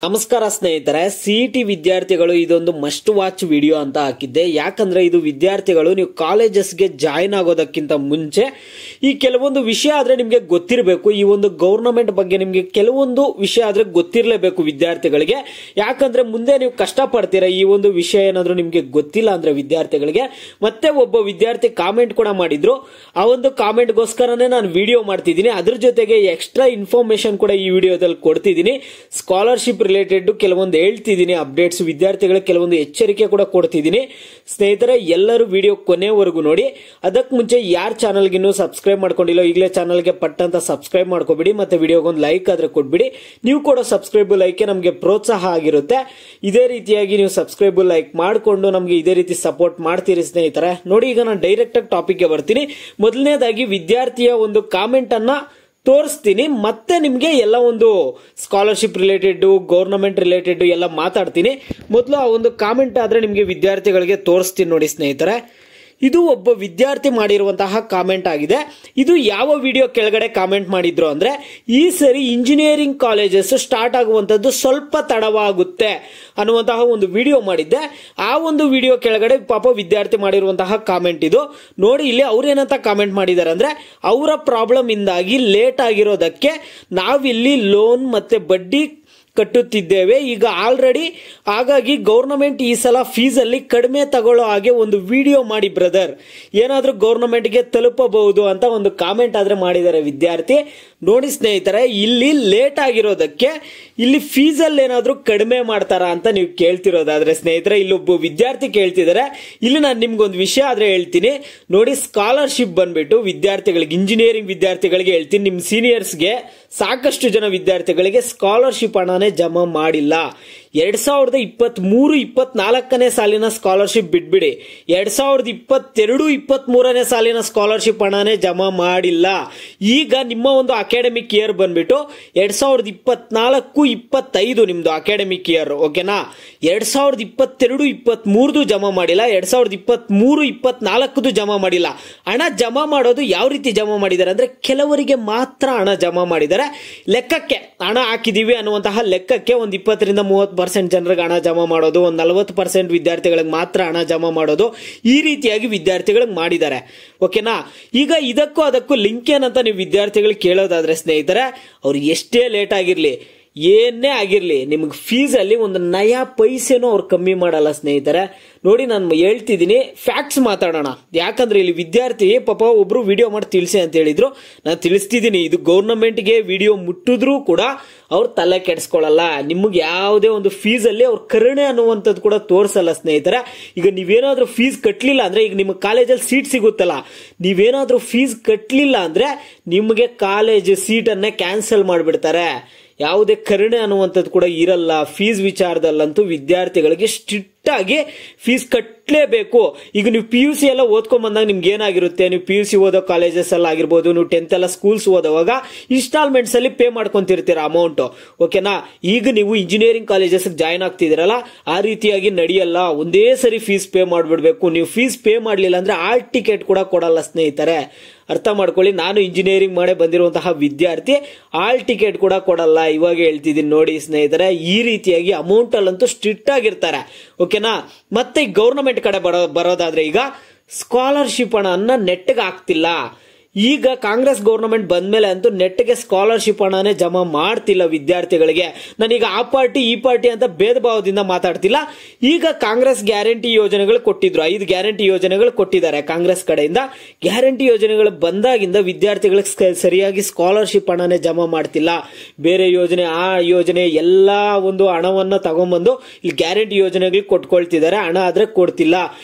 ನಮಸ್ಕಾರ ಸ್ನೇಹಿತರೆ, ಸಿಇಟಿ ವಿದ್ಯಾರ್ಥಿಗಳು ಇದೊಂದು ಮಸ್ಟ್ ವಾಚ್ ವಿಡಿಯೋ ಅಂತ ಹಾಕಿದ್ದೆ. ಯಾಕಂದ್ರೆ ಇದು ವಿದ್ಯಾರ್ಥಿಗಳು ನೀವು ಕಾಲೇಜಸ್ಗೆ ಜಾಯಿನ್ ಆಗೋದಕ್ಕಿಂತ ಮುಂಚೆ ಈ ಕೆಲವೊಂದು ವಿಷಯ ಆದ್ರೆ ನಿಮ್ಗೆ ಗೊತ್ತಿರಬೇಕು. ಈ ಒಂದು ಗವರ್ನಮೆಂಟ್ ಬಗ್ಗೆ ನಿಮ್ಗೆ ಕೆಲವೊಂದು ವಿಷಯ ಆದ್ರೆ ಗೊತ್ತಿರಲೇಬೇಕು ವಿದ್ಯಾರ್ಥಿಗಳಿಗೆ. ಯಾಕಂದ್ರೆ ಮುಂದೆ ನೀವು ಕಷ್ಟ ಪಡ್ತೀರಾ ಈ ಒಂದು ವಿಷಯ ಏನಾದ್ರೂ ನಿಮ್ಗೆ ಗೊತ್ತಿಲ್ಲ ಅಂದ್ರೆ ವಿದ್ಯಾರ್ಥಿಗಳಿಗೆ. ಮತ್ತೆ ಒಬ್ಬ ವಿದ್ಯಾರ್ಥಿ ಕಾಮೆಂಟ್ ಕೂಡ ಮಾಡಿದ್ರು. ಆ ಒಂದು ಕಾಮೆಂಟ್ ಗೋಸ್ಕರನೇ ನಾನು ವಿಡಿಯೋ ಮಾಡ್ತಿದ್ದೀನಿ. ಅದ್ರ ಜೊತೆಗೆ ಎಕ್ಸ್ಟ್ರಾ ಇನ್ಫಾರ್ಮೇಶನ್ ಕೂಡ ಈ ವಿಡಿಯೋದಲ್ಲಿ ಕೊಡ್ತಿದ್ದೀನಿ. ಸ್ಕಾಲರ್ಶಿಪ್ ರಿಲೇಟೆಡ್ ಕೆಲವೊಂದು ಹೇಳ್ತಿದ್ದೀನಿ ಅಪ್ಡೇಟ್ಸ್, ವಿದ್ಯಾರ್ಥಿಗಳಿಗೆ ಕೆಲವೊಂದು ಎಚ್ಚರಿಕೆ ಕೂಡ ಕೊಡ್ತಿದ್ದೀನಿ. ಸ್ನೇಹಿತರೆ, ಎಲ್ಲರೂ ವಿಡಿಯೋ ಕೊನೆವರೆಗೂ ನೋಡಿ. ಅದಕ್ಕೆ ಮುಂಚೆ ಯಾರು ಚಾನಲ್ಗೆ ಇನ್ನೂ ಸಬ್ಸ್ಕ್ರೈಬ್ ಮಾಡ್ಕೊಂಡಿಲ್ಲ ಈಗಲೇ ಚಾನಲ್ಗೆ ಪಟ್ಟಂತ ಸಬ್ಸ್ಕ್ರೈಬ್ ಮಾಡ್ಕೊಬಿಡಿ. ಮತ್ತೆ ವಿಡಿಯೋಗೊಂದು ಲೈಕ್ ಆದ್ರೆ ಕೊಟ್ಬಿಡಿ. ನೀವು ಕೊಡೋ ಸಬ್ಸ್ಕ್ರೈಬ್ ಲೈಕ್ ನಮಗೆ ಪ್ರೋತ್ಸಾಹ ಆಗಿರುತ್ತೆ. ಇದೇ ರೀತಿಯಾಗಿ ನೀವು ಸಬ್ಸ್ಕ್ರೈಬ್ ಲೈಕ್ ಮಾಡಿಕೊಂಡು ನಮಗೆ ಇದೇ ರೀತಿ ಸಪೋರ್ಟ್ ಮಾಡ್ತೀರಿ ಸ್ನೇಹಿತರೆ. ನೋಡಿ, ಈಗ ನಾನು ಡೈರೆಕ್ಟ್ ಆಗಿ ಟಾಪಿಕ್ ಗೆ ಬರ್ತೀನಿ. ಮೊದಲನೇದಾಗಿ ವಿದ್ಯಾರ್ಥಿಯ ಒಂದು ಕಾಮೆಂಟ್ ಅನ್ನ ತೋರಿಸ್ತೀನಿ. ಮತ್ತೆ ನಿಮ್ಗೆ ಎಲ್ಲ ಒಂದು ಸ್ಕಾಲರ್ಶಿಪ್ ರಿಲೇಟೆಡ್, ಗವರ್ನಮೆಂಟ್ ರಿಲೇಟೆಡ್ ಎಲ್ಲ ಮಾತಾಡ್ತೀನಿ. ಮೊದಲು ಆ ಒಂದು ಕಾಮೆಂಟ್ ಆದ್ರೆ ನಿಮ್ಗೆ ವಿದ್ಯಾರ್ಥಿಗಳಿಗೆ ತೋರಿಸ್ತೀನಿ ನೋಡಿ ಸ್ನೇಹಿತರೆ. ಇದು ಒಬ್ಬ ವಿದ್ಯಾರ್ಥಿ ಮಾಡಿರುವಂತಹ ಕಾಮೆಂಟ್ ಆಗಿದೆ. ಇದು ಯಾವ ವಿಡಿಯೋ ಕೆಳಗಡೆ ಕಾಮೆಂಟ್ ಮಾಡಿದ್ರು ಅಂದ್ರೆ, ಈ ಸರಿ ಇಂಜಿನಿಯರಿಂಗ್ ಕಾಲೇಜಸ್ ಸ್ಟಾರ್ಟ್ ಆಗುವಂತದ್ದು ಸ್ವಲ್ಪ ತಡವಾಗುತ್ತೆ ಅನ್ನುವಂತಹ ಒಂದು ವಿಡಿಯೋ ಮಾಡಿದ್ದೆ. ಆ ಒಂದು ವಿಡಿಯೋ ಕೆಳಗಡೆ ಪಾಪ ವಿದ್ಯಾರ್ಥಿ ಮಾಡಿರುವಂತಹ ಕಾಮೆಂಟ್ ಇದು ನೋಡಿ. ಇಲ್ಲಿ ಅವ್ರೇನಂತ ಕಾಮೆಂಟ್ ಮಾಡಿದ್ದಾರೆ ಅಂದ್ರೆ, ಅವರ ಪ್ರಾಬ್ಲಮ್ ಇಂದಾಗಿ ಲೇಟ್ ಆಗಿರೋದಕ್ಕೆ ನಾವಿಲ್ಲಿ ಲೋನ್ ಮತ್ತೆ ಬಡ್ಡಿ ಕಟ್ಟುತ್ತಿದ್ದೇವೆ ಈಗ ಆಲ್ರೆಡಿ. ಹಾಗಾಗಿ ಗವರ್ನಮೆಂಟ್ ಈ ಸಲ ಫೀಸ್ ಅಲ್ಲಿ ಕಡಿಮೆ ತಗೊಳ್ಳೋ ಹಾಗೆ ಒಂದು ವಿಡಿಯೋ ಮಾಡಿ ಬ್ರದರ್, ಏನಾದ್ರೂ ಗವರ್ನಮೆಂಟ್ ಗೆ ತಲುಪಬಹುದು ಅಂತ ಒಂದು ಕಾಮೆಂಟ್ ಆದ್ರೆ ಮಾಡಿದ್ದಾರೆ ವಿದ್ಯಾರ್ಥಿ. ನೋಡಿ ಸ್ನೇಹಿತರೆ, ಇಲ್ಲಿ ಲೇಟ್ ಆಗಿರೋದಕ್ಕೆ ಇಲ್ಲಿ ಫೀಸ್ ಅಲ್ಲಿ ಏನಾದ್ರೂ ಕಡಿಮೆ ಮಾಡ್ತಾರ ಅಂತ ನೀವು ಕೇಳ್ತಿರೋದಾದ್ರೆ ಸ್ನೇಹಿತರೆ, ಇಲ್ಲೊಬ್ಬ ವಿದ್ಯಾರ್ಥಿ ಕೇಳ್ತಿದ್ದಾರೆ. ಇಲ್ಲಿ ನಾನು ನಿಮ್ಗೊಂದು ವಿಷಯ ಆದ್ರೆ ಹೇಳ್ತೀನಿ ನೋಡಿ. ಸ್ಕಾಲರ್ಶಿಪ್ ಬಂದ್ಬಿಟ್ಟು ವಿದ್ಯಾರ್ಥಿಗಳಿಗೆ, ಇಂಜಿನಿಯರಿಂಗ್ ವಿದ್ಯಾರ್ಥಿಗಳಿಗೆ ಹೇಳ್ತೀನಿ, ನಿಮ್ ಸೀನಿಯರ್ಸ್ಗೆ ಸಾಕಷ್ಟು ಜನ ವಿದ್ಯಾರ್ಥಿಗಳಿಗೆ ಸ್ಕಾಲರ್ಶಿಪ್ ಹಣನೇ ಜಮಾ ಮಾಡಿಲ್ಲ. 2023-24ನೇ ಸಾಲಿನ ಸ್ಕಾಲರ್ಶಿಪ್ ಬಿಟ್ಬಿಡಿ, 2022-23ನೇ ಸಾಲಿನ ಸ್ಕಾಲರ್ಶಿಪ್ ಹಣನೇ ಜಮಾ ಮಾಡಿಲ್ಲ. ಈಗ ನಿಮ್ಮ ಒಂದು ಅಕಾಡೆಮಿಕ್ ಇಯರ್ ಬಂದ್ಬಿಟ್ಟು 2024-25 ನಿಮ್ದು ಅಕಾಡೆಮಿಕ್ ಇಯರ್, ಓಕೆನಾ. 2022-23 ಜಮಾ ಮಾಡಿಲ್ಲ, 2023-24 ಜಮಾ ಮಾಡಿಲ್ಲ. ಹಣ ಜಮಾ ಮಾಡೋದು ಯಾವ ರೀತಿ ಜಮಾ ಮಾಡಿದ್ದಾರೆ ಅಂದ್ರೆ, ಕೆಲವರಿಗೆ ಮಾತ್ರ ಹಣ ಜಮಾ ಮಾಡಿದ್ದಾರೆ. ಲೆಕ್ಕಕ್ಕೆ ಹಣ ಹಾಕಿದೀವಿ ಅನ್ನುವಂತಹ ಲೆಕ್ಕಕ್ಕೆ ಒಂದು 20-30% ಜನರಿಗೆ ಹಣ ಜಮಾ ಮಾಡೋದು, ಒಂದು 40% ವಿದ್ಯಾರ್ಥಿಗಳಿಗೆ ಮಾತ್ರ ಹಣ ಜಮಾ ಮಾಡೋದು, ಈ ರೀತಿಯಾಗಿ ವಿದ್ಯಾರ್ಥಿಗಳಿಗೆ ಮಾಡಿದ್ದಾರೆ, ಓಕೆನಾ. ಈಗ ಇದಕ್ಕೂ ಅದಕ್ಕೂ ಲಿಂಕ್ ಏನಂತ ನೀವು ವಿದ್ಯಾರ್ಥಿಗಳು ಕೇಳೋದಾದ್ರೆ ಸ್ನೇಹಿತರೆ, ಅವ್ರು ಎಷ್ಟೇ ಲೇಟ್ ಆಗಿರ್ಲಿ, ಏನೇ ಆಗಿರ್ಲಿ, ನಿಮ್ಗೆ ಫೀಸ್ ಅಲ್ಲಿ ಒಂದು ನಯಾ ಪೈಸೆನೂ ಅವ್ರು ಕಮ್ಮಿ ಮಾಡಲ್ಲ ಸ್ನೇಹಿತರೆ. ನೋಡಿ, ನಾನು ಹೇಳ್ತಿದ್ದೀನಿ, ಫ್ಯಾಕ್ಟ್ಸ್ ಮಾತಾಡೋಣ. ಯಾಕಂದ್ರೆ ಇಲ್ಲಿ ವಿದ್ಯಾರ್ಥಿ ಪಾಪ ಒಬ್ರು ವಿಡಿಯೋ ಮಾಡಿ ತಿಳಿಸಿ ಅಂತ ಹೇಳಿದ್ರು, ನಾನು ತಿಳಿಸ್ತಿದ್ದೀನಿ. ಇದು ಗವರ್ನಮೆಂಟ್ ಗೆ ವಿಡಿಯೋ ಮುಟ್ಟಿದ್ರೂ ಕೂಡ ಅವ್ರು ತಲೆ ಕೆಡಿಸ್ಕೊಳ್ಳಲ್ಲ. ನಿಮ್ಗೆ ಯಾವುದೇ ಒಂದು ಫೀಸ್ ಅಲ್ಲಿ ಅವ್ರ ಕರುಣೆ ಅನ್ನುವಂಥದ್ದು ಕೂಡ ತೋರಿಸಲ್ಲ ಸ್ನೇಹಿತರೆ. ಈಗ ನೀವೇನಾದ್ರೂ ಫೀಸ್ ಕಟ್ಟಲಿಲ್ಲ ಅಂದ್ರೆ, ಈಗ ನಿಮ್ಮ ಕಾಲೇಜಲ್ಲಿ ಸೀಟ್ ಸಿಗುತ್ತಲ್ಲ, ನೀವೇನಾದ್ರೂ ಫೀಸ್ ಕಟ್ಟಲಿಲ್ಲ ಅಂದ್ರೆ ನಿಮಗೆ ಕಾಲೇಜ್ ಸೀಟ್ ಅನ್ನೇ ಕ್ಯಾನ್ಸಲ್ ಮಾಡಿಬಿಡ್ತಾರೆ. ಯಾವುದೇ ಕರುಣೆ ಅನ್ನುವಂಥದ್ದು ಕೂಡ ಇರಲ್ಲ. ಫೀಸ್ ವಿಚಾರದಲ್ಲಂತೂ ವಿದ್ಯಾರ್ಥಿಗಳಿಗೆ ಸ್ಟ್ರಿಕ್ಟ್ ಆಗಿ ಫೀಸ್ ಕಟ್ಟಲೇಬೇಕು. ಈಗ ನೀವು PUC ಎಲ್ಲ ಓದ್ಕೊಂಡ್ ಬಂದಾಗ ನಿಮ್ಗೆ ಏನಾಗಿರುತ್ತೆ, ನೀವು PUC ಓದೋ ಕಾಲೇಜಸ್ ಎಲ್ಲ ಆಗಿರ್ಬೋದು, ನೀವು 10th ಎಲ್ಲ ಸ್ಕೂಲ್ಸ್ ಓದೋವಾಗ ಇನ್ಸ್ಟಾಲ್ಮೆಂಟ್ಸ್ ಅಲ್ಲಿ ಪೇ ಮಾಡ್ಕೊಂತಿರ್ತೀರ ಅಮೌಂಟ್, ಓಕೆನಾ. ಈಗ ನೀವು ಇಂಜಿನಿಯರಿಂಗ್ ಕಾಲೇಜಸ್ ಜಾಯ್ನ್ ಆಗ್ತಿದಿರಲ್ಲ, ಆ ರೀತಿಯಾಗಿ ನಡೆಯಲ್ಲ. ಒಂದೇ ಸರಿ ಫೀಸ್ ಪೇ ಮಾಡ್ಬಿಡ್ಬೇಕು. ನೀವು ಫೀಸ್ ಪೇ ಮಾಡ್ಲಿಲ್ಲ ಅಂದ್ರೆ ಆಲ್ ಟಿಕೆಟ್ ಕೂಡ ಕೊಡಲ್ಲ ಸ್ನೇಹಿತರೆ, ಅರ್ಥ ಮಾಡ್ಕೊಳ್ಳಿ. ನಾನು ಇಂಜಿನಿಯರಿಂಗ್ ಮಾಡೇ ಬಂದಿರುವಂತಹ ವಿದ್ಯಾರ್ಥಿ, ಆಲ್ ಟಿಕೆಟ್ ಕೂಡ ಕೊಡಲ್ಲ. ಇವಾಗ ಹೇಳ್ತಿದ್ದೀನಿ ನೋಡಿ ಸ್ನೇಹಿತರೆ, ಈ ರೀತಿಯಾಗಿ ಅಮೌಂಟ್ ಅಲ್ಲಂತೂ ಸ್ಟ್ರಿಕ್ಟ್ ಆಗಿರ್ತಾರೆ, ಓಕೆನಾ. ಮತ್ತೆ ಗವರ್ನಮೆಂಟ್ ಕಡೆ ಬರೋದಾದ್ರೆ, ಈಗ ಸ್ಕಾಲರ್ಶಿಪ್ ಹಣನ ನೆಟ್ಗೆ ಹಾಕ್ತಿಲ್ಲ. ಈಗ ಕಾಂಗ್ರೆಸ್ ಗವರ್ನಮೆಂಟ್ ಬಂದ್ಮೇಲೆ ಅಂತೂ ನೆಟ್ಗೆ ಸ್ಕಾಲರ್ಶಿಪ್ ಹಣನೇ ಜಮಾ ಮಾಡ್ತಿಲ್ಲ ವಿದ್ಯಾರ್ಥಿಗಳಿಗೆ. ನಾನೀಗ ಆ ಪಾರ್ಟಿ ಈ ಪಾರ್ಟಿ ಅಂತ ಭೇದ ಭಾವದಿಂದ ಮಾತಾಡ್ತಿಲ್ಲ. ಈಗ ಕಾಂಗ್ರೆಸ್ ಗ್ಯಾರಂಟಿ ಯೋಜನೆಗಳು ಕೊಟ್ಟಿದ್ರು, 5 ಗ್ಯಾರಂಟಿ ಯೋಜನೆಗಳು ಕೊಟ್ಟಿದ್ದಾರೆ ಕಾಂಗ್ರೆಸ್ ಕಡೆಯಿಂದ. ಗ್ಯಾರಂಟಿ ಯೋಜನೆಗಳು ಬಂದಾಗಿಂದ ವಿದ್ಯಾರ್ಥಿಗಳಿಗೆ ಸರಿಯಾಗಿ ಸ್ಕಾಲರ್ಶಿಪ್ ಹಣನೇ ಜಮಾ ಮಾಡ್ತಿಲ್ಲ. ಬೇರೆ ಯೋಜನೆ, ಆ ಯೋಜನೆ ಎಲ್ಲಾ ಒಂದು ಹಣವನ್ನ ತಗೊಂಡ್ಬಂದು ಇಲ್ಲಿ ಗ್ಯಾರಂಟಿ ಯೋಜನೆಗಳಿಗೆ ಕೊಟ್ಕೊಳ್ತಿದ್ದಾರೆ, ಹಣ ಆದ್ರೆ ಕೊಡ್ತಿಲ್ಲ.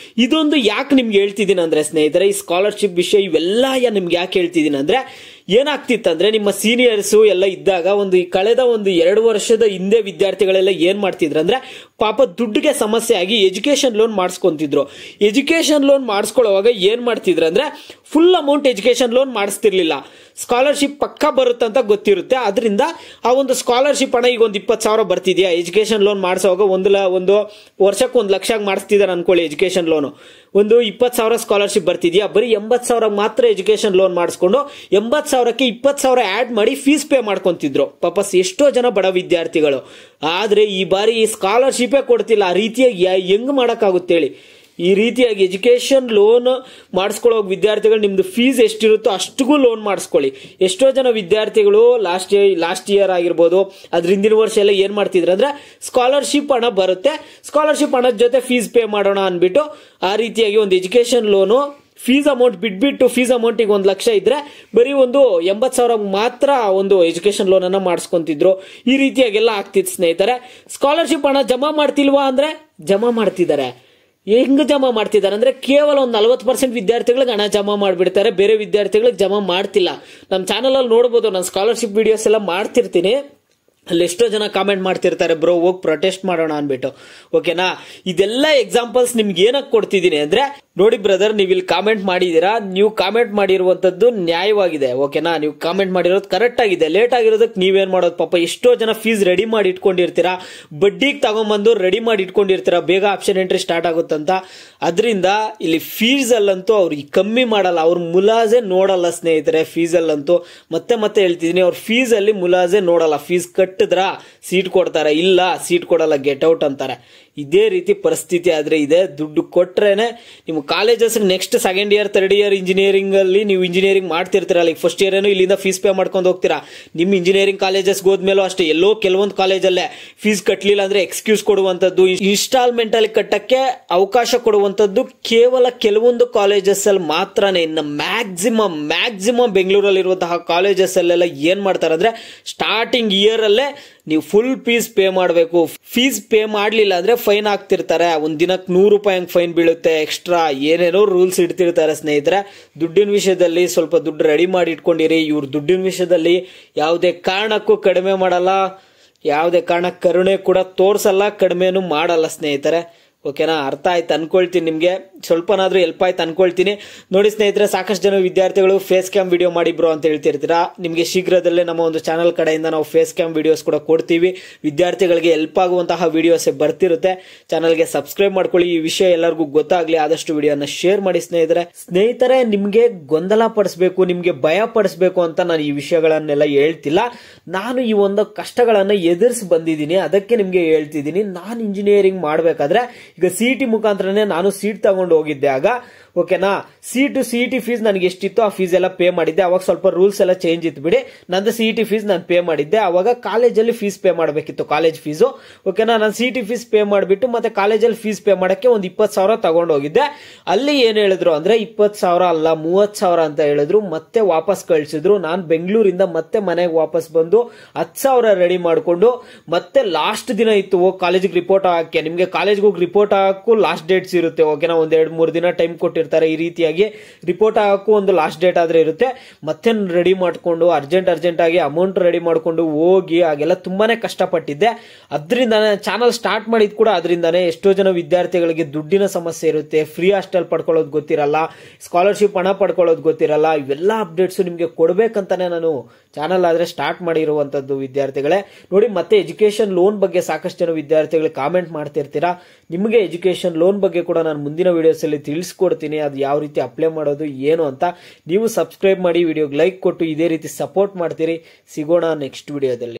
ಇದೊಂದು ಯಾಕೆ ನಿಮ್ಗೆ ಹೇಳ್ತಿದ್ದೀನಿ ಅಂದ್ರೆ ಸ್ನೇಹಿತರೆ, ಈ ಸ್ಕಾಲರ್ಶಿಪ್ ವಿಷಯ ಇವೆಲ್ಲ ನಿಮ್ಗೆ ಯಾಕೆ ಹೇಳ್ತಿದ್ದೀನಿ ಅಂದ್ರೆ, ಏನಾಗ್ತಿತ್ತಂದ್ರೆ ನಿಮ್ಮ ಸೀನಿಯರ್ಸ್ ಎಲ್ಲ ಇದ್ದಾಗ ಕಳೆದ 2 ವರ್ಷದ ಹಿಂದೆ ವಿದ್ಯಾರ್ಥಿಗಳೆಲ್ಲ ಏನ್ ಮಾಡ್ತಿದ್ರು ಅಂದ್ರೆ, ಪಾಪ ದುಡ್ಡಿಗೆ ಸಮಸ್ಯೆ ಆಗಿ ಎಜುಕೇಶನ್ ಲೋನ್ ಮಾಡಿಸ್ಕೊಂತಿದ್ರು. ಎಜುಕೇಶನ್ ಲೋನ್ ಮಾಡಿಸ್ಕೊಳ್ಳುವಾಗ ಏನ್ ಮಾಡ್ತಿದ್ರು ಅಂದ್ರೆ, ಫುಲ್ ಅಮೌಂಟ್ ಎಜುಕೇಶನ್ ಲೋನ್ ಮಾಡಿಸ್ತಿರ್ಲಿಲ್ಲ. ಸ್ಕಾಲರ್ಶಿಪ್ ಪಕ್ಕ ಬರುತ್ತಂತ ಗೊತ್ತಿರುತ್ತೆ, ಅದರಿಂದ ಆ ಒಂದು ಸ್ಕಾಲರ್ಶಿಪ್ ಹಣ ಈಗ ಒಂದು 20,000 ಬರ್ತಿದ್ಯಾ, ಎಜುಕೇಶನ್ ಲೋನ್ ಮಾಡಿಸೋವಾಗ ಒಂದು ವರ್ಷಕ್ಕೆ 1 ಲಕ್ಷ ಮಾಡಿಸ್ತಿದ್ದಾರೆ ಅನ್ಕೊಳ್ಳಿ ಎಜುಕೇಶನ್ ಲೋನ್. ಒಂದು 20,000 ಸ್ಕಾಲರ್ಶಿಪ್ ಬರ್ತಿದ್ಯಾ, ಬರೀ 80,000 ಮಾತ್ರ ಎಜುಕೇಶನ್ ಲೋನ್ ಮಾಡಿಸ್ಕೊಂಡು 80,000ಕ್ಕೆ 20,000 ಆಡ್ ಮಾಡಿ ಫೀಸ್ ಪೇ ಮಾಡ್ಕೊಂತಿದ್ರು ಪಾಪ ಎಷ್ಟೋ ಜನ ಬಡ ವಿದ್ಯಾರ್ಥಿಗಳು. ಆದ್ರೆ ಈ ಬಾರಿ ಸ್ಕಾಲರ್ಶಿಪೇ ಕೊಡ್ತಿಲ್ಲ. ಆ ರೀತಿಯಾಗಿ ಹೆಂಗ್ ಮಾಡಕ್ಕಾಗುತ್ತೆ ಹೇಳಿ? ಈ ರೀತಿಯಾಗಿ ಎಜುಕೇಶನ್ ಲೋನ್ ಮಾಡಿಸ್ಕೊಳ್ಳೋ ವಿದ್ಯಾರ್ಥಿಗಳು ನಿಮ್ದು ಫೀಸ್ ಎಷ್ಟಿರುತ್ತೋ ಅಷ್ಟಿಗೂ ಲೋನ್ ಮಾಡಿಸ್ಕೊಳ್ಳಿ. ಎಷ್ಟೋ ಜನ ವಿದ್ಯಾರ್ಥಿಗಳು ಲಾಸ್ಟ್ ಇಯರ್ ಆಗಿರ್ಬೋದು, ಅದ್ರ ಹಿಂದಿನ ವರ್ಷ ಎಲ್ಲ ಏನ್ ಮಾಡ್ತಿದ್ರು ಅಂದ್ರೆ ಸ್ಕಾಲರ್ಶಿಪ್ ಹಣ ಬರುತ್ತೆ, ಸ್ಕಾಲರ್ಶಿಪ್ ಹಣದ ಜೊತೆ ಫೀಸ್ ಪೇ ಮಾಡೋಣ ಅನ್ಬಿಟ್ಟು ಆ ರೀತಿಯಾಗಿ ಒಂದು ಎಜುಕೇಶನ್ ಲೋನು ಫೀಸ್ ಅಮೌಂಟ್ ಬಿಟ್ಬಿಟ್ಟು ಫೀಸ್ ಅಮೌಂಟಿಗೆ 1 ಲಕ್ಷ ಇದ್ರೆ ಬರೀ ಒಂದು 80,000 ಮಾತ್ರ ಒಂದು ಎಜುಕೇಶನ್ ಲೋನ್ ಅನ್ನ ಮಾಡಿಸ್ಕೊಂತಿದ್ರು. ಈ ರೀತಿಯಾಗೆಲ್ಲ ಆಗ್ತಿತ್ತು ಸ್ನೇಹಿತರೆ. ಸ್ಕಾಲರ್ಶಿಪ್ ಹಣ ಜಮಾ ಮಾಡ್ತಿಲ್ವಾ ಅಂದ್ರೆ ಜಮಾ ಮಾಡ್ತಿದ್ದಾರೆ. ಹೆಂಗ್ ಜಮಾ ಮಾಡ್ತಿದ್ದಾರೆ ಅಂದ್ರೆ ಕೇವಲ ಒಂದು 40% ವಿದ್ಯಾರ್ಥಿಗಳಿಗೆ ಹಣ ಜಮಾ ಮಾಡ್ಬಿಡ್ತಾರೆ, ಬೇರೆ ವಿದ್ಯಾರ್ಥಿಗಳಿಗೆ ಜಮಾ ಮಾಡ್ತಿಲ್ಲ. ನಮ್ಮ ಚಾನಲ್ ಅಲ್ಲಿ ನೋಡಬಹುದು, ನಾನು ಸ್ಕಾಲರ್ಶಿಪ್ ವಿಡಿಯೋಸ್ ಎಲ್ಲ ಮಾಡ್ತಿರ್ತೀನಿ. ಅಲ್ಲಿ ಎಷ್ಟೋ ಜನ ಕಾಮೆಂಟ್ ಮಾಡ್ತಿರ್ತಾರೆ, ಬ್ರೋ ಹೋಗಿ ಪ್ರೊಟೆಸ್ಟ್ ಮಾಡೋಣ ಅನ್ಬಿಟ್ಟು. ಓಕೆನಾ, ಇದೆಲ್ಲ ಎಕ್ಸಾಂಪಲ್ಸ್ ನಿಮ್ಗೆ ಏನಕ್ಕೆ ಕೊಡ್ತಿದ್ದೀನಿ ಅಂದ್ರೆ, ನೋಡಿ ಬ್ರದರ್, ನೀವು ಇಲ್ಲಿ ಕಾಮೆಂಟ್ ಮಾಡಿದೀರಾ, ನೀವು ಕಾಮೆಂಟ್ ಮಾಡಿರುವಂತದ್ದು ನ್ಯಾಯವಾಗಿದೆ. ಓಕೆನಾ, ನೀವು ಕಾಮೆಂಟ್ ಮಾಡಿರೋದು ಕರೆಕ್ಟ್ ಆಗಿದೆ. ಲೇಟ್ ಆಗಿರೋದಕ್ಕೆ ನೀವೇನ್ ಮಾಡೋದು, ಪಾಪ ಎಷ್ಟೋ ಜನ ಫೀಸ್ ರೆಡಿ ಮಾಡಿ ಇಟ್ಕೊಂಡಿರ್ತೀರಾ, ಬಡ್ಡಿಗೆ ತಗೊಂಡ್ಬಂದು ರೆಡಿ ಮಾಡಿ ಇಟ್ಕೊಂಡಿರ್ತೀರಾ, ಬೇಗ ಆಪ್ಷನ್ ಎಂಟ್ರಿ ಸ್ಟಾರ್ಟ್ ಆಗುತ್ತಂತ. ಅದರಿಂದ ಇಲ್ಲಿ ಫೀಸ್ ಅಲ್ಲಂತೂ ಅವ್ರು ಕಮ್ಮಿ ಮಾಡಲ್ಲ, ಅವ್ರ ಮುಲಾಜೆ ನೋಡಲ್ಲ ಸ್ನೇಹಿತರೆ. ಫೀಸ್ ಅಲ್ಲಂತೂ ಮತ್ತೆ ಹೇಳ್ತಿದೀನಿ, ಅವ್ರ ಫೀಸ್ ಅಲ್ಲಿ ಮುಲಾಜೆ ನೋಡಲ್ಲ. ಫೀಸ್ ಕಟ್ಟಿದ್ರ ಸೀಟ್ ಕೊಡ್ತಾರೆ, ಇಲ್ಲ ಸೀಟ್ ಕೊಡಲ್ಲ, ಗೆಟ್ ಔಟ್ ಅಂತಾರೆ. ಇದೇ ರೀತಿ ಪರಿಸ್ಥಿತಿ ಆದ್ರೆ ಇದೆ. ದುಡ್ಡು ಕೊಟ್ರೇನೆ ನಿಮ್ಮ colleges next 2nd year 3rd year engineering ಅಲ್ಲಿ ನೀವು ಇಂಜಿನಿಯರಿಂಗ್ ಮಾಡ್ತಿರ್ತೀರಾ, ಲೈಕ್ ಫಸ್ಟ್ ಇಯರ್ ಏನೋ ಇಲ್ಲಿಂದ ಫೀಸ್ ಪೇ ಮಾಡ್ಕೊಂಡು ಹೋಗ್ತೀರಾ. ನಿಮ್ ಇಂಜಿನಿಯರಿಂಗ್ ಕಾಲೇಜಸ್ ಹೋದ್ಮೇಲೂ ಅಷ್ಟೇ, ಎಲ್ಲೋ ಕೆಲವೊಂದು ಕಾಲೇಜಲ್ಲೇ ಫೀಸ್ ಕಟ್ಟಲಿಲ್ಲ ಅಂದ್ರೆ ಎಕ್ಸ್ಕ್ಯೂಸ್ ಕೊಡುವಂತದ್ದು, ಇನ್ಸ್ಟಾಲ್ಮೆಂಟ್ ಅಲ್ಲಿ ಕಟ್ಟಕ್ಕೆ ಅವಕಾಶ ಕೊಡುವಂತದ್ದು ಕೇವಲ ಕೆಲವೊಂದು ಕಾಲೇಜಸ್ ಅಲ್ಲಿ ಮಾತ್ರನೇ. ಇನ್ನು ಮ್ಯಾಕ್ಸಿಮಮ್ ಬೆಂಗಳೂರಲ್ಲಿ ಇರುವಂತಹ ಕಾಲೇಜಸ್ ಅಲ್ಲೆಲ್ಲ ಏನ್ ಮಾಡ್ತಾರೆ ಅಂದ್ರೆ ಸ್ಟಾರ್ಟಿಂಗ್ ಇಯರ್ ಅಲ್ಲೇ ನೀವು ಫುಲ್ ಫೀಸ್ ಪೇ ಮಾಡಬೇಕು. ಫೀಸ್ ಪೇ ಮಾಡ್ಲಿಲ್ಲ ಅಂದ್ರೆ ಫೈನ್ ಹಾಕ್ತಿರ್ತಾರೆ. ಒಂದ್ ದಿನಕ್ಕೆ 100 ರೂಪಾಯಿ ಫೈನ್ ಬೀಳುತ್ತೆ, ಎಕ್ಸ್ಟ್ರಾ ಏನೇನೋ ರೂಲ್ಸ್ ಇಡ್ತಿರ್ತಾರೆ ಸ್ನೇಹಿತರೆ. ದುಡ್ಡಿನ ವಿಷಯದಲ್ಲಿ ಸ್ವಲ್ಪ ದುಡ್ಡು ರೆಡಿ ಮಾಡಿ ಇಟ್ಕೊಂಡಿರಿ. ಇವ್ರ ದುಡ್ಡಿನ ವಿಷಯದಲ್ಲಿ ಯಾವುದೇ ಕಾರಣಕ್ಕೂ ಕಡಿಮೆ ಮಾಡಲ್ಲ, ಯಾವುದೇ ಕಾರಣಕ್ಕೆ ಕರುಣೆ ಕೂಡ ತೋರ್ಸಲ್ಲ, ಕಡಿಮೆನೂ ಮಾಡಲ್ಲ ಸ್ನೇಹಿತರೆ. ಓಕೆನಾ, ಅರ್ಥ ಆಯ್ತು ಅನ್ಕೊಳ್ತೀನಿ, ನಿಮ್ಗೆ ಸ್ವಲ್ಪನಾದ್ರೂ ಹೆಲ್ಪ್ ಆಯ್ತು ಅನ್ಕೊಳ್ತೀನಿ. ನೋಡಿ ಸ್ನೇಹಿತರೆ, ಸಾಕಷ್ಟು ಜನ ವಿದ್ಯಾರ್ಥಿಗಳು ಫೇಸ್ ಕ್ಯಾಮ್ ವಿಡಿಯೋ ಮಾಡಿ ಬ್ರೋ ಅಂತ ಹೇಳ್ತಿರ್ತೀರಾ. ನಿಮಗೆ ಶೀಘ್ರದಲ್ಲೇ ನಮ್ಮ ಒಂದು ಚಾನಲ್ ಕಡೆಯಿಂದ ನಾವು ಫೇಸ್ ಕ್ಯಾಮ್ ವಿಡಿಯೋಸ್ ಕೂಡ ಕೊಡ್ತೀವಿ. ವಿದ್ಯಾರ್ಥಿಗಳಿಗೆ ಹೆಲ್ಪ್ ಆಗುವಂತಹ ವಿಡಿಯೋಸ್ ಬರ್ತಿರುತ್ತೆ. ಚಾನಲ್ಗೆ ಸಬ್ಸ್ಕ್ರೈಬ್ ಮಾಡ್ಕೊಳ್ಳಿ. ಈ ವಿಷಯ ಎಲ್ಲರಿಗೂ ಗೊತ್ತಾಗ್ಲಿ, ಆದಷ್ಟು ವಿಡಿಯೋನ ಶೇರ್ ಮಾಡಿ ಸ್ನೇಹಿತರೆ. ನಿಮ್ಗೆ ಗೊಂದಲ ಪಡಿಸ್ಬೇಕು, ನಿಮ್ಗೆ ಭಯ ಪಡಿಸ್ಬೇಕು ಅಂತ ನಾನು ಈ ವಿಷಯಗಳನ್ನೆಲ್ಲ ಹೇಳ್ತಿಲ್ಲ. ನಾನು ಈ ಒಂದು ಕಷ್ಟಗಳನ್ನ ಎದುರಿಸಿ ಬಂದಿದ್ದೀನಿ, ಅದಕ್ಕೆ ನಿಮ್ಗೆ ಹೇಳ್ತಿದ್ದೀನಿ. ನಾನು ಇಂಜಿನಿಯರಿಂಗ್ ಮಾಡ್ಬೇಕಾದ್ರೆ ಈಗ ಸಿಇಟಿ ಮುಖಾಂತರನೇ ನಾನು ಸೀಟ್ ತಗೊಂಡು ಹೋಗಿದ್ದೆ. ಆಗ ಓಕೆನಾ, ಸಿಇಟಿ ಫೀಸ್ ನನಗೆ ಎಷ್ಟಿತ್ತು ಆ ಫೀಸ್ ಎಲ್ಲ ಪೇ ಮಾಡಿದ್ದೆ. ಅವಾಗ ಸ್ವಲ್ಪ ರೂಲ್ಸ್ ಎಲ್ಲ ಚೇಂಜ್ ಇತ್ತು ಬಿಡಿ. ನಂದು ಸಿಇಟಿ ಫೀಸ್ ನಾನು ಪೇ ಮಾಡಿದ್ದೆ. ಅವಾಗ ಕಾಲೇಜಲ್ಲಿ ಫೀಸ್ ಪೇ ಮಾಡಬೇಕಿತ್ತು, ಕಾಲೇಜ್ ಫೀಸು. ಓಕೆನಾ, ನಾನು ಸಿಇಟಿ ಫೀಸ್ ಪೇ ಮಾಡಿಬಿಟ್ಟು ಮತ್ತೆ ಕಾಲೇಜಲ್ಲಿ ಫೀಸ್ ಪೇ ಮಾಡಕ್ಕೆ ಒಂದು 20,000 ತಗೊಂಡು ಹೋಗಿದ್ದೆ. ಅಲ್ಲಿ ಏನ್ ಹೇಳಿದ್ರು ಅಂದ್ರೆ 20,000 ಅಲ್ಲ 30,000 ಅಂತ ಹೇಳಿದ್ರು. ಮತ್ತೆ ವಾಪಸ್ ಕಳಿಸಿದ್ರು. ನಾನು ಬೆಂಗಳೂರಿಂದ ಮತ್ತೆ ಮನೆಗೆ ವಾಪಸ್ ಬಂದು 10,000 ರೆಡಿ ಮಾಡ್ಕೊಂಡು ಮತ್ತೆ ಲಾಸ್ಟ್ ದಿನ ಇತ್ತು ಹೋಗಿ ಕಾಲೇಜಿಗೆ ರಿಪೋರ್ಟ್ ಹಾಕಿ. ನಿಮ್ಗೆ ಕಾಲೇಜ್ಗೆ ಹೋಗಿ ರಿಪೋರ್ಟ್ ಹಾಕಕ್ಕೂ ಲಾಸ್ಟ್ ಡೇಟ್ಸ್ ಇರುತ್ತೆ. ಓಕೆನಾ, ಒಂದ್ 2-3 ದಿನ ಟೈಮ್ ಕೊಟ್ಟಿರ್ತಾರೆ. ಈ ರೀತಿಯಾಗಿ ರಿಪೋರ್ಟ್ ಹಾಕಕ್ಕೂ ಒಂದು ಲಾಸ್ಟ್ ಡೇಟ್ ಆದ್ರೆ ಇರುತ್ತೆ. ಮತ್ತೆ ರೆಡಿ ಮಾಡ್ಕೊಂಡು ಅರ್ಜೆಂಟ್ ಆಗಿ ಅಮೌಂಟ್ ರೆಡಿ ಮಾಡ್ಕೊಂಡು ಹೋಗಿ ಆಗೆಲ್ಲ ತುಂಬಾನೇ ಕಷ್ಟಪಟ್ಟಿದ್ದೆ. ಅದರಿಂದ ಚಾನಲ್ ಸ್ಟಾರ್ಟ್ ಮಾಡಿದ್ ಕೂಡ ಅದರಿಂದಾನೆ. ಎಷ್ಟೋ ಜನ ವಿದ್ಯಾರ್ಥಿಗಳಿಗೆ ದುಡ್ಡಿನ ಸಮಸ್ಯೆ ಇರುತ್ತೆ, ಫ್ರೀ ಹಾಸ್ಟೆಲ್ ಪಡ್ಕೊಳ್ಳೋದು ಗೊತ್ತಿರಲ್ಲ, ಸ್ಕಾಲರ್ಶಿಪ್ ಹಣ ಪಡ್ಕೊಳ್ಳೋದು ಗೊತ್ತಿರಲ್ಲ. ಇವೆಲ್ಲ ಅಪ್ಡೇಟ್ಸ್ ನಿಮ್ಗೆ ಕೊಡ್ಬೇಕಂತಾನೆ ನಾನು ಚಾನಲ್ ಆದ್ರೆ ಸ್ಟಾರ್ಟ್ ಮಾಡಿರುವಂತದ್ದು ವಿದ್ಯಾರ್ಥಿಗಳೇ. ನೋಡಿ, ಮತ್ತೆ ಎಜುಕೇಶನ್ ಲೋನ್ ಬಗ್ಗೆ ಸಾಕಷ್ಟು ಜನ ವಿದ್ಯಾರ್ಥಿಗಳು ಕಾಮೆಂಟ್ ಮಾಡ್ತಿರ್ತೀರಾ. ನಿಮಗೆ ಎಜುಕೇಶನ್ ಲೋನ್ ಬಗ್ಗೆ ಕೂಡ ನಾನು ಮುಂದಿನ ವಿಡಿಯೋಸ್ ಅಲ್ಲಿ ತಿಳಿಸ್ಕೊಡ್ತೀನಿ, ಅದು ಯಾವ ರೀತಿ ಅಪ್ಲೈ ಮಾಡೋದು ಏನು ಅಂತ. ನೀವು ಸಬ್ಸ್ಕ್ರೈಬ್ ಮಾಡಿ, ವಿಡಿಯೋಗೆ ಲೈಕ್ ಕೊಟ್ಟು ಇದೇ ರೀತಿ ಸಪೋರ್ಟ್ ಮಾಡ್ತೀರಿ. ಸಿಗೋಣ ನೆಕ್ಸ್ಟ್ ವಿಡಿಯೋದಲ್ಲಿ.